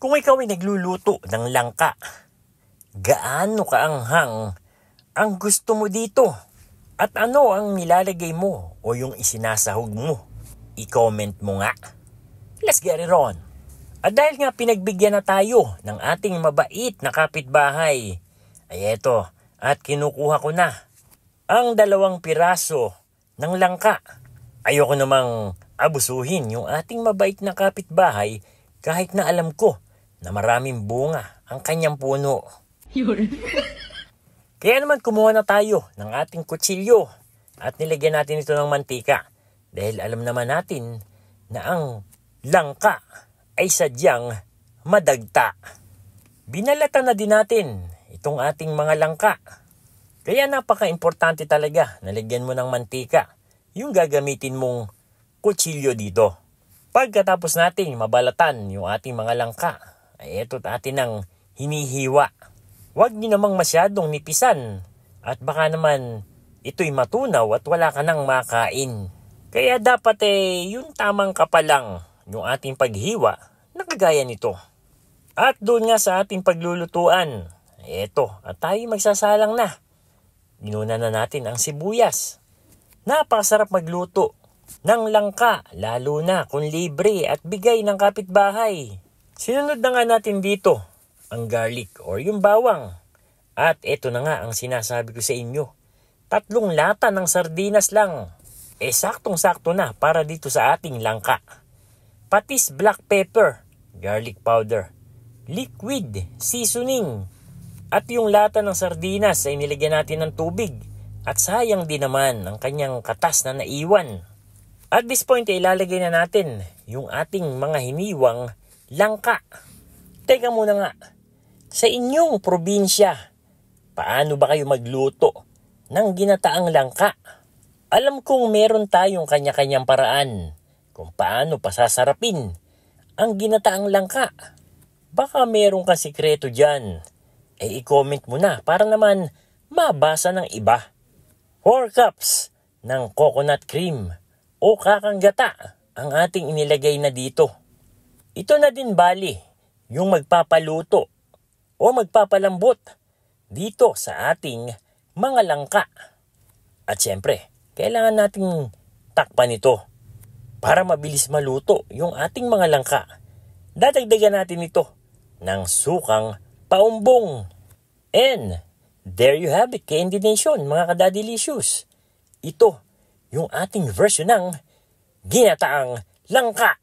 Kung ikaw ay nagluluto ng langka, gaano kaanghang ang gusto mo dito? At ano ang nilalagay mo o yung isinasahog mo? I-comment mo nga. Let's get it on. At dahil nga pinagbigyan na tayo ng ating mabait na kapitbahay, ay eto, at kinukuha ko na ang 2 piraso ng langka. Ayoko namang abusuhin yung ating mabait na kapitbahay kahit na alam ko na maraming bunga ang kanyang puno. Kaya naman kumuha na tayo ng ating kutsilyo at nilagyan natin ito ng mantika dahil alam naman natin na ang langka ay sadyang madagta. Binalatan na din natin itong ating mga langka. Kaya napaka-importante talaga na lagyan mo ng mantika yung gagamitin mong kutsilyo dito. Pagkatapos natin mabalatan yung ating mga langka, ay ito't atin ang hinihiwa. Huwag niyo namang masyadong nipisan at baka naman ito'y matunaw at wala ka nang makain. Kaya dapat yung tamang kapalang yung ating paghiwa na kagaya nito. At doon nga sa ating paglulutuan, eto, at tayo magsasalang na. Ginuna na natin ang sibuyas. Napakasarap magluto ng langka, lalo na kung libre at bigay ng kapitbahay. Sinunod na nga natin dito ang garlic or yung bawang. At eto na nga ang sinasabi ko sa inyo. 3 lata ng sardinas lang. Saktong-sakto na para dito sa ating langka. Patis black pepper, garlic powder, liquid seasoning. At yung lata ng sardinas ay nilagyan natin ng tubig. At sayang din naman ang kanyang katas na naiwan. At this point ay ilalagay na natin yung ating mga hiniwang langka. Teka muna nga, sa inyong probinsya, paano ba kayo magluto ng ginataang langka? Alam kong meron tayong kanya-kanyang paraan kung paano pasasarapin ang ginataang langka. Baka meron ka sikreto dyan, i-comment mo na para naman mabasa ng iba. 4 cups ng coconut cream o kakanggata ang ating inilagay na dito. Ito na din bali yung magpapaluto o magpapalambot dito sa ating mga langka. At syempre, kailangan nating takpan ito para mabilis maluto yung ating mga langka. Dadagdagan natin ito ng sukang paumbong. And there you have it, Candy Nation, mga kadadilicious. Ito yung ating version ng ginataang langka.